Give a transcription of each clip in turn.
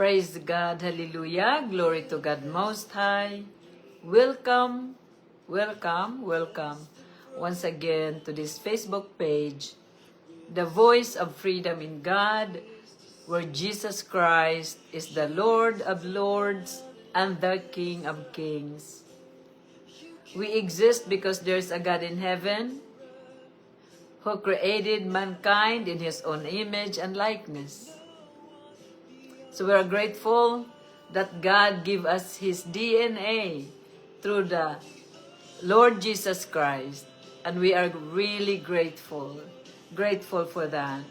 Praise God, hallelujah, glory to God Most High. Welcome, welcome, welcome once again to this Facebook page, The Voice of Freedom in God, where Jesus Christ is the Lord of Lords and the King of Kings. We exist because there's a God in heaven who created mankind in His own image and likeness. So we are grateful that God gave us His DNA through the Lord Jesus Christ. And we are really grateful for that.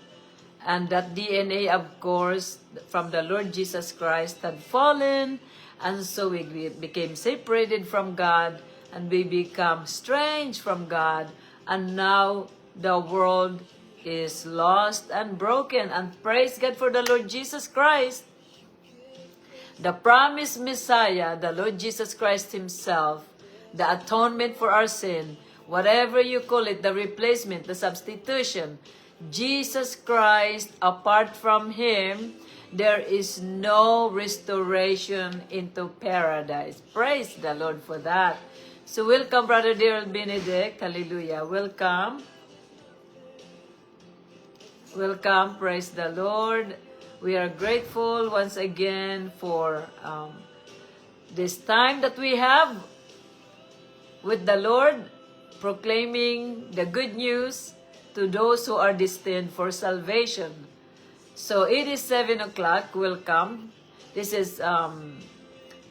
And that DNA, of course, from the Lord Jesus Christ had fallen, and so we became separated from God, and we become strange from God, and now the world is lost and broken. And praise God for the Lord Jesus Christ, the promised Messiah, the Lord Jesus Christ Himself, the atonement for our sin, whatever you call it, the replacement, the substitution. Jesus Christ, apart from Him, there is no restoration into paradise. Praise the Lord for that. So welcome, Brother Daryl Benedict. Hallelujah. Welcome. Welcome. Praise the Lord. We are grateful once again for this time that we have with the Lord, proclaiming the good news to those who are destined for salvation. So it is 7 o'clock. Welcome. This is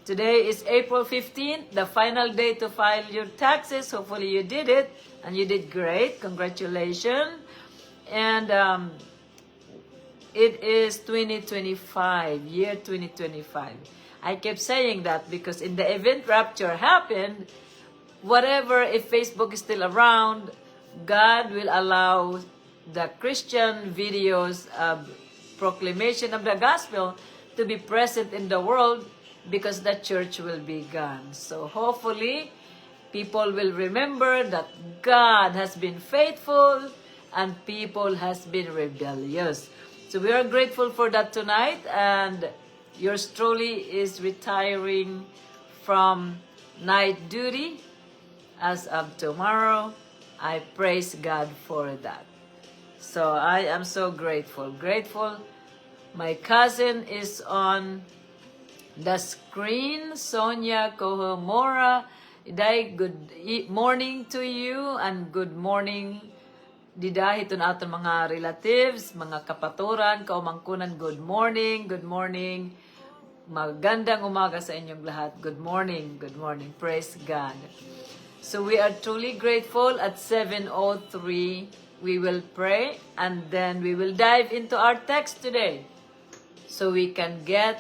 today is April 15th, the final day to file your taxes. Hopefully you did it and you did great. Congratulations. And it is 2025, year 2025. I kept saying that because in the event rapture happened, whatever, if Facebook is still around, God will allow the Christian videos of proclamation of the gospel to be present in the world because the church will be gone. So hopefully, people will remember that God has been faithful and people has been rebellious. So we are grateful for that tonight, and yours truly is retiring from night duty as of tomorrow. I praise God for that. So I am so grateful. My cousin is on the screen, Sonia Kohomora. Good morning to you, and good morning Didahi ito na ating mga relatives, mga kapaturan, kaumangkunan, good morning. Magandang umaga sa inyong lahat. Good morning. Praise God. So we are truly grateful. At 7:03, we will pray, and then we will dive into our text today so we can get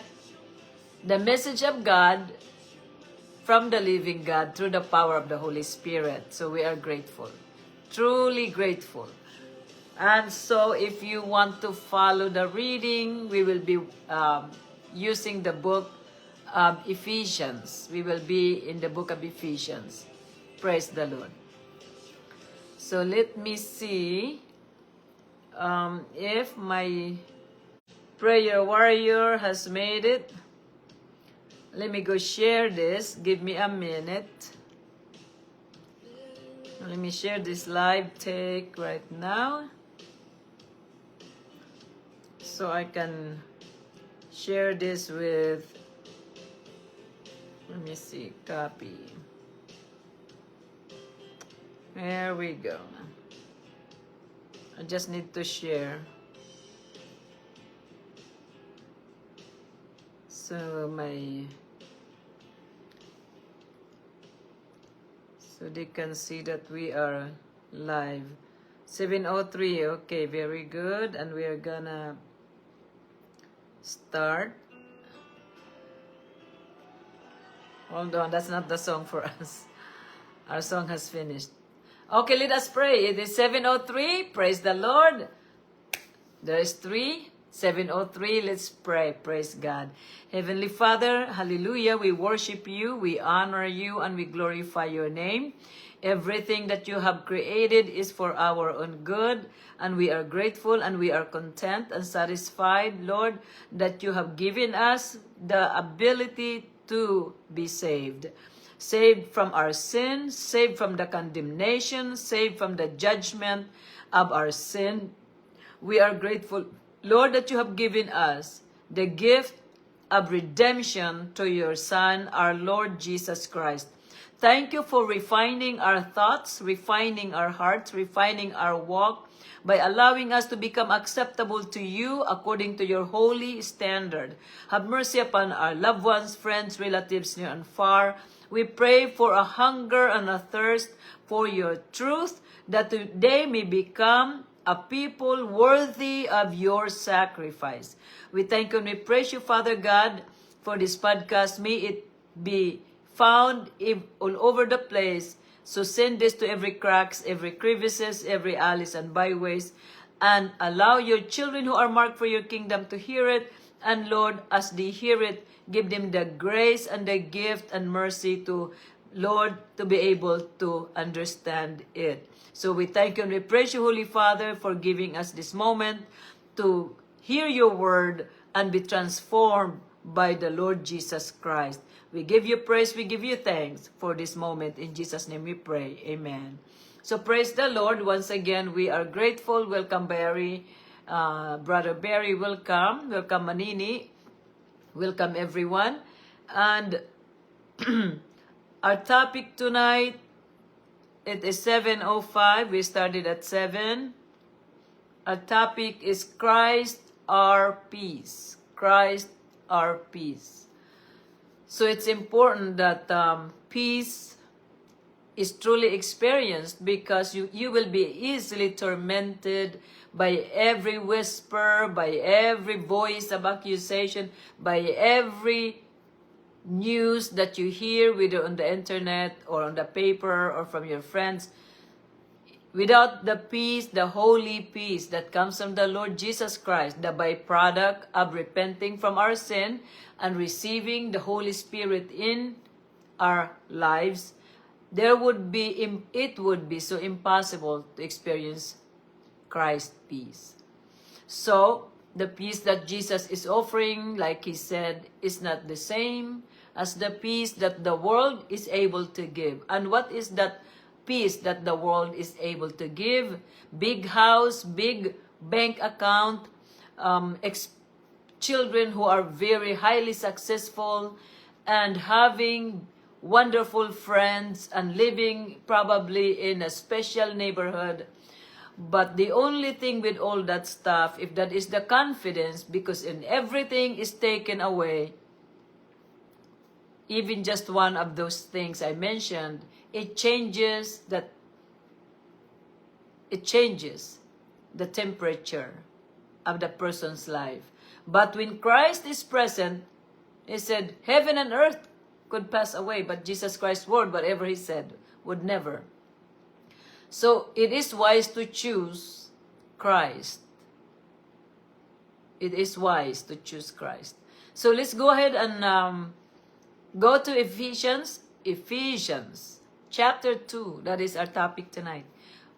the message of God from the living God through the power of the Holy Spirit. So we are grateful. Truly grateful. And so if you want to follow the reading, we will be using the book of Ephesians. We will be in the book of Ephesians. Praise the Lord. So let me see if my prayer warrior has made it. Let me go share this. Give me a minute. Let me share this live take right now so I can share this with, let me see, copy. There we go. I just need to share. So they can see that we are live. 7:03, okay, very good. And we are gonna start. Hold on, that's not the song for us. Our song has finished. Okay, let us pray. It is 7:03. Praise the Lord. There is 3, 7:03, let's pray. Praise God. Heavenly Father, hallelujah, we worship you, we honor you, and we glorify your name. Everything that you have created is for our own good, and we are grateful and we are content and satisfied, Lord, that you have given us the ability to be saved. Saved from our sin, saved from the condemnation, saved from the judgment of our sin. We are grateful, Lord, that you have given us the gift of redemption to your Son, our Lord Jesus Christ. Thank you for refining our thoughts, refining our hearts, refining our walk, by allowing us to become acceptable to you according to your holy standard. Have mercy upon our loved ones, friends, relatives near and far. We pray for a hunger and a thirst for your truth, that they may become a people worthy of your sacrifice. We thank you and we praise you, Father God, for this podcast. May it be found all over the place. So send this to every cracks, every crevices, every alleys and byways, and allow your children who are marked for your kingdom to hear it. And Lord, as they hear it, give them the grace and the gift and mercy to, Lord, to be able to understand it. So we thank you and we praise you, Holy Father, for giving us this moment to hear your word and be transformed by the Lord Jesus Christ. We give you praise, we give you thanks for this moment. In Jesus' name we pray. Amen. So praise the Lord. Once again, we are grateful. Welcome, Barry. Brother Barry, welcome. Welcome, Manini. Welcome, everyone. And our topic tonight, it is 7:05. We started at 7. Our topic is Christ our peace. Christ our peace. So it's important that peace is truly experienced, because you will be easily tormented by every whisper, by every voice of accusation, by every news that you hear, whether on the internet or on the paper or from your friends. Without the peace, the holy peace that comes from the Lord Jesus Christ, the byproduct of repenting from our sin and receiving the Holy Spirit in our lives, it would be so impossible to experience Christ's peace. So, the peace that Jesus is offering, like he said, is not the same as the peace that the world is able to give. And what is that peace that the world is able to give? Big house, big bank account, children who are very highly successful, and having wonderful friends, and living probably in a special neighborhood. But the only thing with all that stuff, if that is the confidence, because in everything is taken away, even just one of those things I mentioned, it changes the temperature of the person's life. But when Christ is present, he said, heaven and earth could pass away, but Jesus Christ's word, whatever he said, would never. So it is wise to choose Christ. It is wise to choose Christ. So let's go ahead and go to Ephesians chapter 2. That is our topic tonight.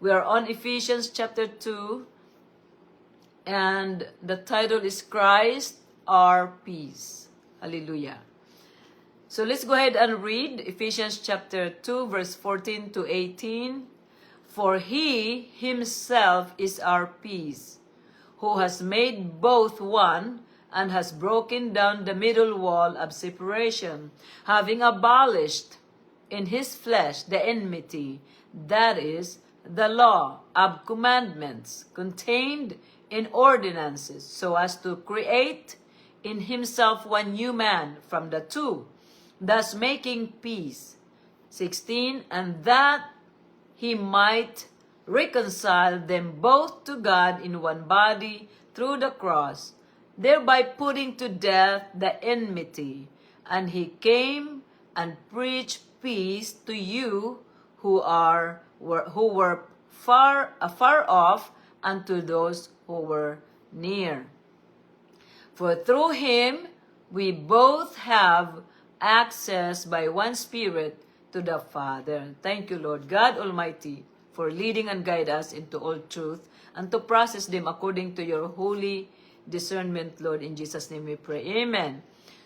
We are on Ephesians chapter 2, and the title is Christ our peace. Hallelujah. So let's go ahead and read Ephesians chapter 2, verse 14 to 18. For he himself is our peace, who has made both one, and has broken down the middle wall of separation, having abolished in his flesh the enmity, that is, the law of commandments contained in ordinances, so as to create in himself one new man from the two, thus making peace. 16, and that he might reconcile them both to God in one body through the cross, thereby putting to death the enmity. And he came and preached peace to you who were far off, and to those who were near. For through him we both have access by one Spirit to the Father. Thank you, Lord God Almighty, for leading and guide us into all truth and to process them according to your holy discernment, Lord. In Jesus' name we pray. Amen.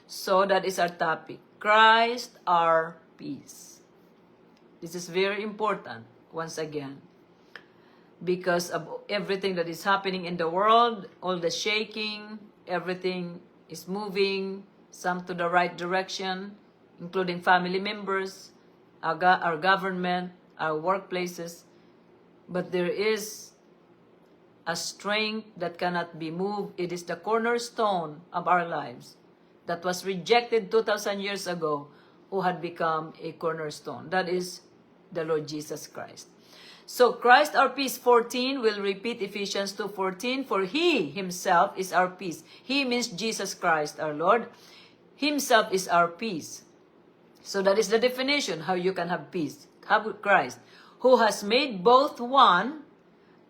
So that is our topic. Christ our peace. This is very important, once again, because of everything that is happening in the world, all the shaking, everything is moving, some to the right direction, including family members, our government, our workplaces. But there is a strength that cannot be moved. It is the cornerstone of our lives that was rejected 2,000 years ago, who had become a cornerstone. That is the Lord Jesus Christ. So Christ our peace 14 will repeat Ephesians 2:14. For he himself is our peace. He means Jesus Christ our Lord. Himself is our peace. So that is the definition how you can have peace. Have Christ, who has made both one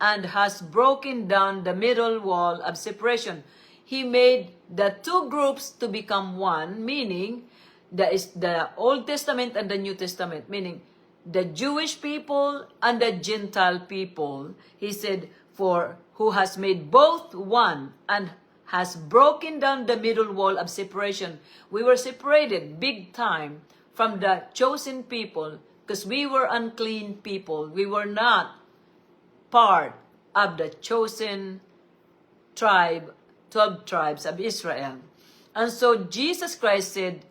and has broken down the middle wall of separation. He made the two groups to become one, meaning the Old Testament and the New Testament, meaning the Jewish people and the Gentile people. He said, for who has made both one and has broken down the middle wall of separation. We were separated big time from the chosen people because we were unclean people. We were not part of the chosen tribe, 12 tribes of Israel. And so Jesus Christ said,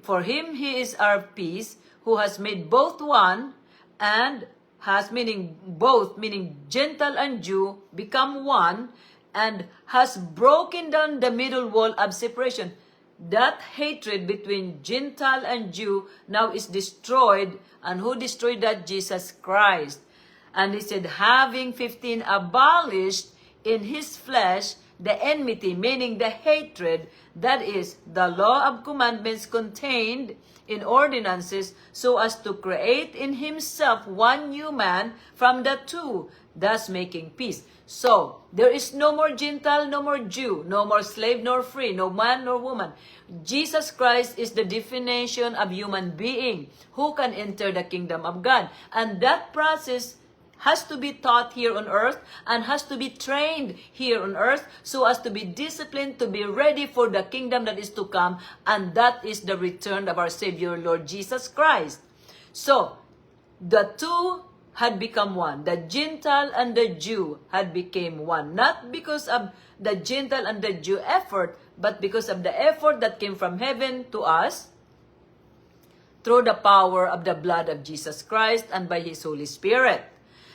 for him he is our peace, who has made both one and has, meaning both, meaning Gentile and Jew, become one, and has broken down the middle wall of separation. That hatred between Gentile and Jew now is destroyed. And who destroyed that? Jesus Christ. And he said, having 15 abolished in his flesh the enmity, meaning the hatred, that is, the law of commandments contained in ordinances, so as to create in himself one new man from the two, thus making peace. So, there is no more Gentile, no more Jew, no more slave nor free, no man nor woman. Jesus Christ is the definition of human being who can enter the kingdom of God. And that process has to be taught here on earth and has to be trained here on earth so as to be disciplined, to be ready for the kingdom that is to come, and that is the return of our Savior, Lord Jesus Christ. So, the two had become one. The Gentile and the Jew had become one. Not because of the Gentile and the Jew effort, but because of the effort that came from heaven to us through the power of the blood of Jesus Christ and by His Holy Spirit.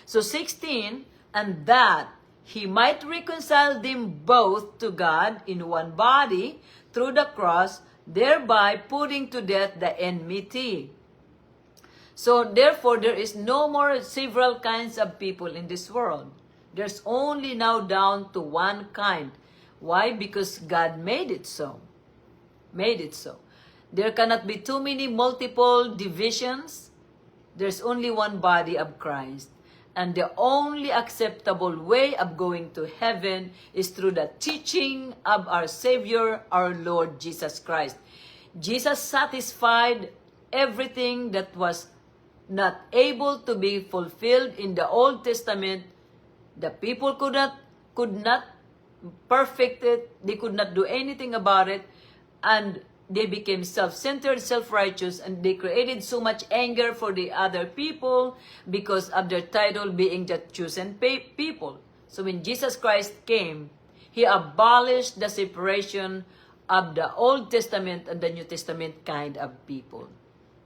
So 16, and that he might reconcile them both to God in one body through the cross, thereby putting to death the enmity. So therefore, there is no more several kinds of people in this world. There's only now down to one kind. Why? Because God made it so. Made it so. There cannot be too many multiple divisions. There's only one body of Christ. And the only acceptable way of going to heaven is through the teaching of our Savior, our Lord Jesus Christ. Jesus satisfied everything that was not able to be fulfilled in the Old Testament. The people could not perfect it. They could not do anything about it. And they became self-centered, self-righteous, and they created so much anger for the other people because of their title being the chosen people. So when Jesus Christ came, He abolished the separation of the Old Testament and the New Testament kind of people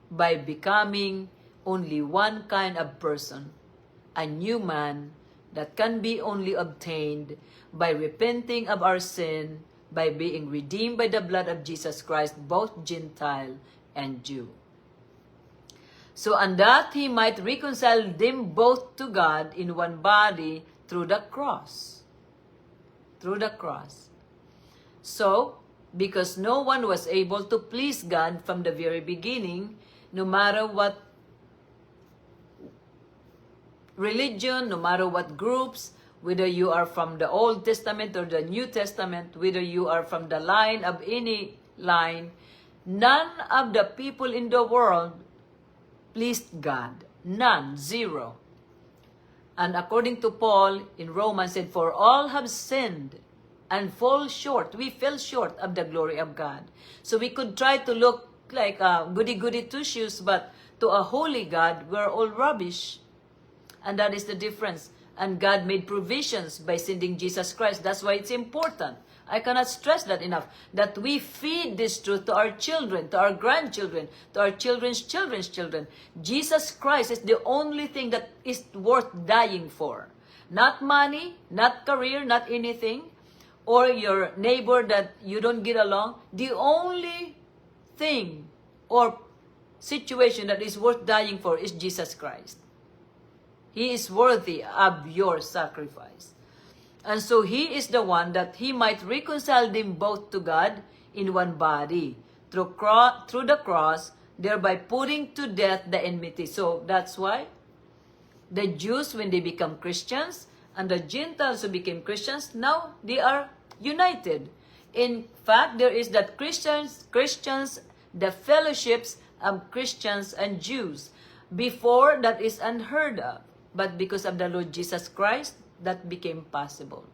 by becoming only one kind of person, a new man that can be only obtained by repenting of our sin, by being redeemed by the blood of Jesus Christ, both Gentile and Jew. So, and that He might reconcile them both to God in one body through the cross. Through the cross. So, because no one was able to please God from the very beginning, no matter what religion, no matter what groups, whether you are from the Old Testament or the New Testament, whether you are from the line of any line, none of the people in the world pleased God. None. Zero. And according to Paul in Romans, said, for all have sinned and fall short. We fell short of the glory of God. So we could try to look like goody-goody two-shoes, but to a holy God, we're all rubbish. And that is the difference. And God made provisions by sending Jesus Christ. That's why it's important. I cannot stress that enough, that we feed this truth to our children, to our grandchildren, to our children's children's children. Jesus Christ is the only thing that is worth dying for. Not money, not career, not anything, or your neighbor that you don't get along. The only thing or situation that is worth dying for is Jesus Christ. He is worthy of your sacrifice. And so He is the one that He might reconcile them both to God in one body through the cross, thereby putting to death the enmity. So that's why the Jews, when they become Christians, and the Gentiles who became Christians, now they are united. In fact, there is that Christians, the fellowships of Christians and Jews. Before, that is unheard of. But because of the Lord Jesus Christ, that became possible.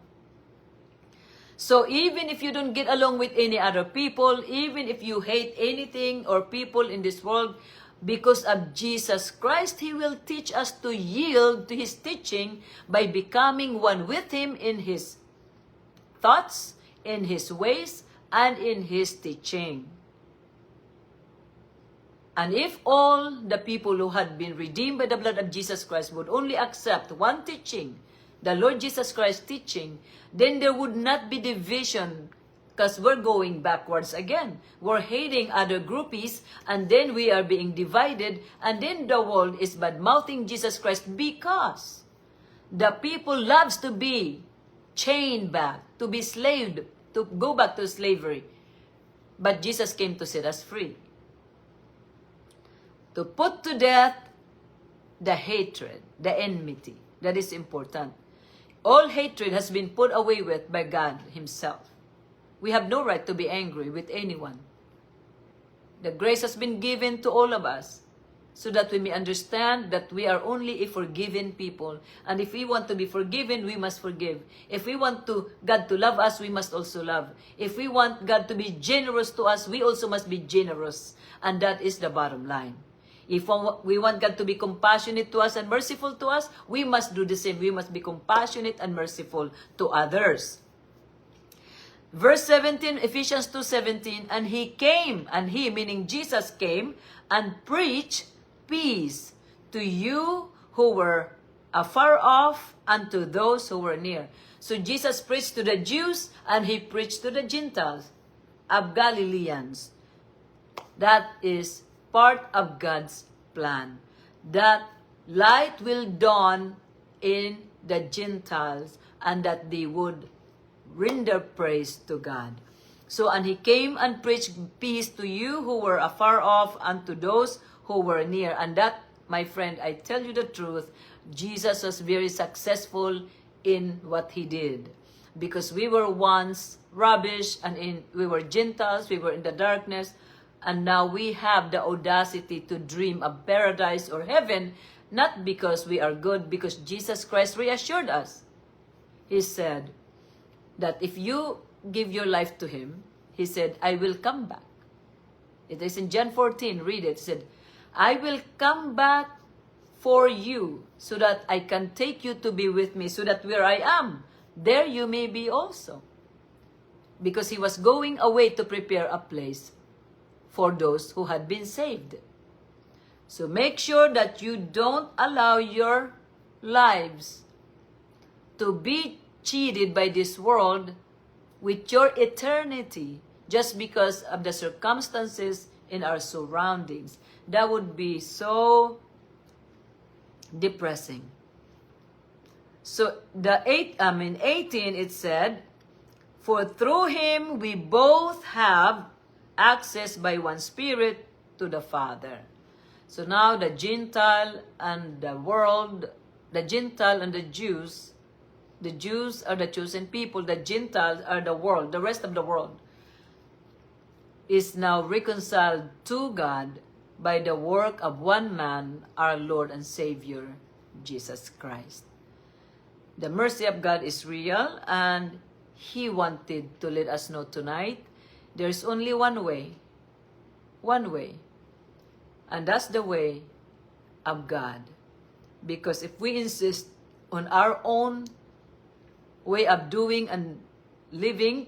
So even if you don't get along with any other people, even if you hate anything or people in this world, because of Jesus Christ, He will teach us to yield to His teaching by becoming one with Him in His thoughts, in His ways, and in His teaching. And if all the people who had been redeemed by the blood of Jesus Christ would only accept one teaching, the Lord Jesus Christ teaching, then there would not be division, because we're going backwards again. We're hating other groupies, and then we are being divided, and then the world is bad-mouthing Jesus Christ because the people loves to be chained back, to be slaved, to go back to slavery. But Jesus came to set us free. To put to death the hatred, the enmity. That is important. All hatred has been put away with by God Himself. We have no right to be angry with anyone. The grace has been given to all of us so that we may understand that we are only a forgiven people. And if we want to be forgiven, we must forgive. If we want God to love us, we must also love. If we want God to be generous to us, we also must be generous. And that is the bottom line. If we want God to be compassionate to us and merciful to us, we must do the same. We must be compassionate and merciful to others. Verse 17, Ephesians 2:17, and He came, and He, meaning Jesus, came and preached peace to you who were afar off and to those who were near. So Jesus preached to the Jews and He preached to the Gentiles of Galileans. That is part of God's plan, that light will dawn in the Gentiles and that they would render praise to God. So, and He came and preached peace to you who were afar off and to those who were near. And that, my friend, I tell you the truth, Jesus was very successful in what He did. Because we were once rubbish, and we were Gentiles, we were in the darkness, and now we have the audacity to dream of paradise or heaven, not because we are good, because Jesus Christ reassured us. He said that if you give your life to Him, He said, I will come back. It is in John 14, read it. He said, I will come back for you so that I can take you to be with me, so that where I am, there you may be also. Because He was going away to prepare a place for those who had been saved. So make sure that you don't allow your lives to be cheated by this world with your eternity just because of the circumstances in our surroundings. That would be so depressing. So the 18 it said, for through Him we both have access by one Spirit to the Father. So now the Gentile and the world, the Gentile and the Jews The Jews are the chosen people. The Gentiles are the world. The rest of the world is now reconciled to God by the work of one man, our Lord and Savior, Jesus Christ. The mercy of God is real, and He wanted to let us know tonight there's only one way, and that's the way of God. Because if we insist on our own way of doing and living,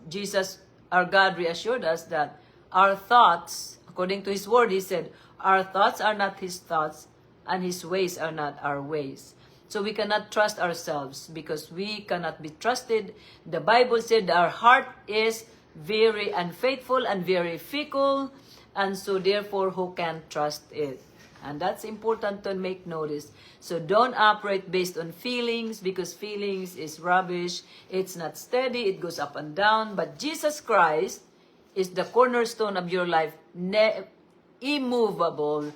Jesus, our God, reassured us that our thoughts, according to His word, He said, our thoughts are not His thoughts, and His ways are not our ways. So we cannot trust ourselves because we cannot be trusted. The Bible said our heart is very unfaithful and very fickle, and so therefore who can trust it? And that's important to make notice. So don't operate based on feelings, because feelings is rubbish. It's not steady. It goes up and down. But Jesus Christ is the cornerstone of your life, immovable,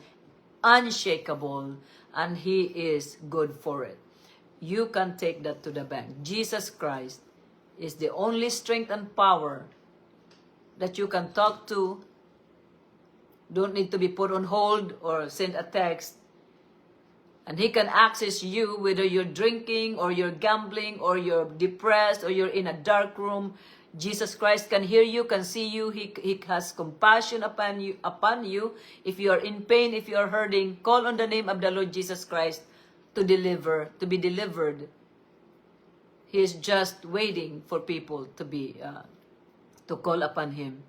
unshakable, and He is good for it. You can take that to the bank. Jesus Christ is the only strength and power that you can talk to. Don't need to be put on hold or send a text. And He can access you whether you're drinking or you're gambling or you're depressed or you're in a dark room. Jesus Christ can hear you, can see you. He has compassion upon you. If you are in pain, if you are hurting, call on the name of the Lord Jesus Christ to be delivered. He is just waiting for people to call upon Him.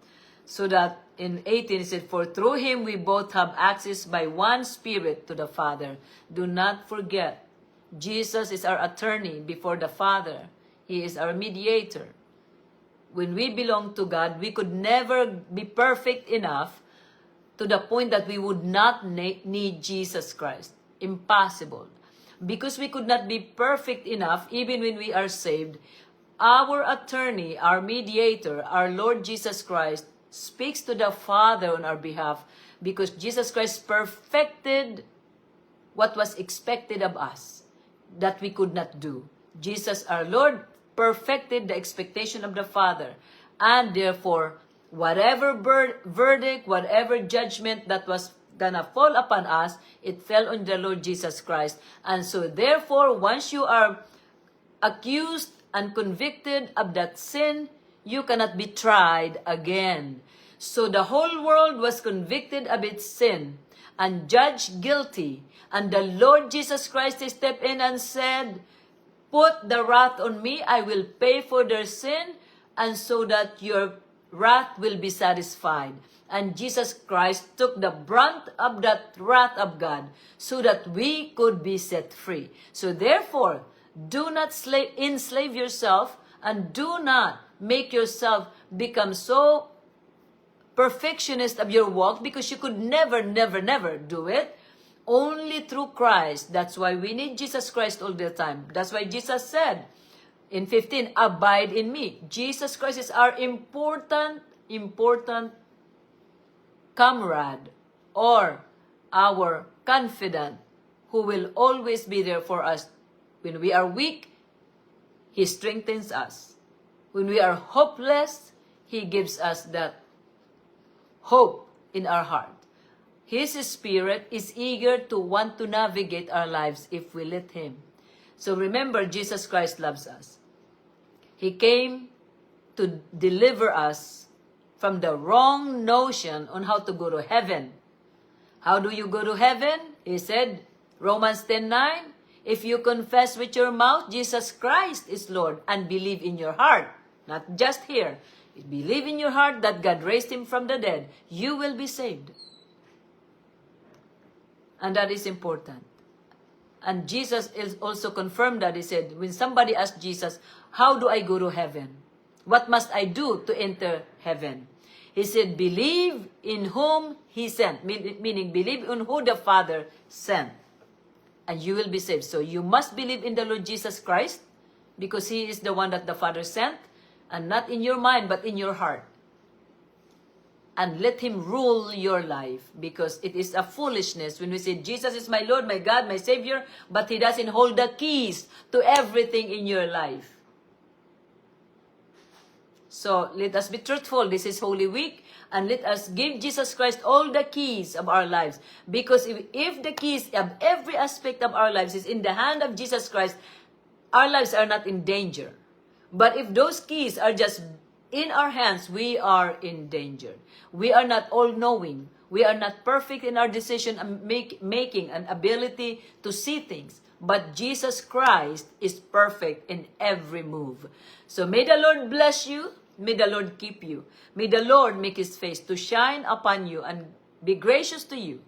So that in 18 it said, for through Him we both have access by one Spirit to the Father. Do not forget, Jesus is our attorney before the Father. He is our mediator. When we belong to God, we could never be perfect enough to the point that we would not need Jesus Christ. Impossible. Because we could not be perfect enough even when we are saved, our attorney, our mediator, our Lord Jesus Christ, speaks to the Father on our behalf, because Jesus Christ perfected what was expected of us that we could not do. Jesus, our Lord, perfected the expectation of the Father, and therefore whatever verdict, whatever judgment that was gonna fall upon us, it fell on the Lord Jesus Christ. And so therefore, once you are accused and convicted of that sin, you cannot be tried again. So the whole world was convicted of its sin and judged guilty. And the Lord Jesus Christ stepped in and said, put the wrath on me, I will pay for their sin, and so that your wrath will be satisfied. And Jesus Christ took the brunt of that wrath of God so that we could be set free. So therefore, do not enslave yourself, and do not make yourself become so perfectionist of your walk, because you could never do it. Only through Christ. That's why we need Jesus Christ all the time. That's why Jesus said in 15, abide in me. Jesus Christ is our important comrade, or our confidant, who will always be there for us. When we are weak, He strengthens us. When we are hopeless, He gives us that hope in our heart. His Spirit is eager to want to navigate our lives if we let Him. So remember, Jesus Christ loves us. He came to deliver us from the wrong notion on how to go to heaven. How do you go to heaven? He said, Romans 10:9, if you confess with your mouth Jesus Christ is Lord and believe in your heart, not just here, believe in your heart that God raised Him from the dead, you will be saved. And that is important. And Jesus also confirmed that. He said, when somebody asked Jesus, how do I go to heaven? What must I do to enter heaven? He said, believe in whom He sent, meaning believe in who the Father sent, and you will be saved. So you must believe in the Lord Jesus Christ, because He is the one that the Father sent, and not in your mind, but in your heart. and let Him rule your life, because it is a foolishness when we say, Jesus is my Lord, my God, my Savior, but He doesn't hold the keys to everything in your life. So let us be truthful. This is Holy Week, and let us give Jesus Christ all the keys of our lives. Because if the keys of every aspect of our lives is in the hand of Jesus Christ, our lives are not in danger. But if those keys are just in our hands, we are in danger. We are not all-knowing. We are not perfect in our decision making and ability to see things. But Jesus Christ is perfect in every move. So may the Lord bless you. May the Lord keep you. May the Lord make His face to shine upon you and be gracious to you.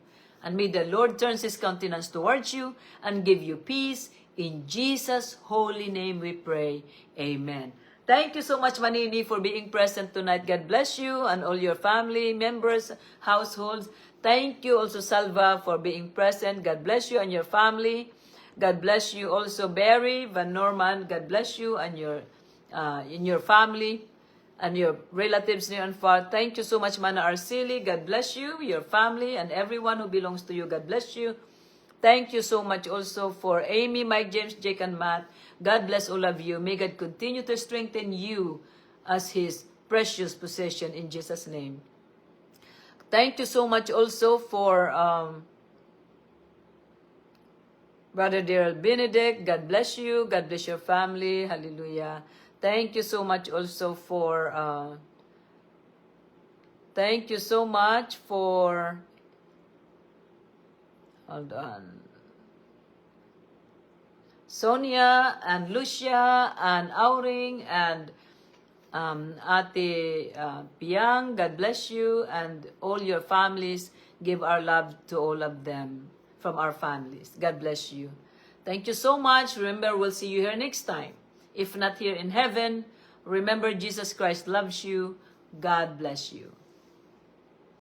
And may the Lord turn His countenance towards you and give you peace. In Jesus' holy name we pray. Amen. Thank you so much, Manini, for being present tonight. God bless you and all your family members, households. Thank you also, Salva, for being present. God bless you and your family. God bless you also, Barry, Van Norman. God bless you and in your family and your relatives near and far. Thank you so much, Mana Arceli. God bless you, your family, and everyone who belongs to you. God bless you. Thank you so much also for Amy, Mike, James, Jake, and Matt. God bless all of you. May God continue to strengthen you as His precious possession in Jesus' name. Thank you so much also for Brother Daryl Benedict. God bless you. God bless your family. Hallelujah. Thank you so much also for hold on, Sonia and Lucia and Auring and Ate Piang. God bless you and all your families. Give our love to all of them from our families. God bless you. Thank you so much. Remember, we'll see you here next time. If not here in heaven, remember Jesus Christ loves you. God bless you.